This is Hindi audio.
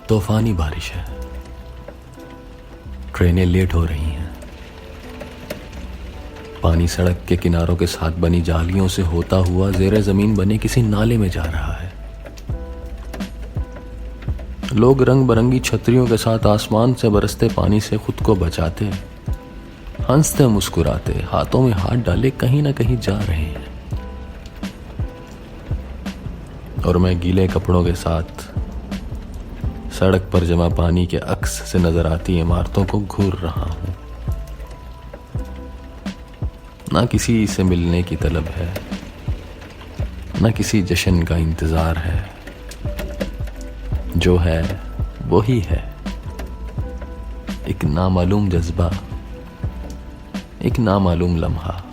तूफानी बारिश है, ट्रेनें लेट हो रही हैं, पानी सड़क के किनारों के साथ बनी जालियों से होता हुआ जेर जमीन बने किसी नाले में जा रहा है। लोग रंग बिरंगी छतरियों के साथ आसमान से बरसते पानी से खुद को बचाते, हंसते मुस्कुराते, हाथों में हाथ डाले कहीं ना कहीं जा रहे हैं। और मैं गीले कपड़ों के साथ सड़क पर जमा पानी के अक्स से नजर आती इमारतों को घूर रहा हूं। ना किसी से मिलने की तलब है, ना किसी जश्न का इंतजार है। जो है वो ही है, एक नामालूम जज्बा, एक नामालूम लम्हा।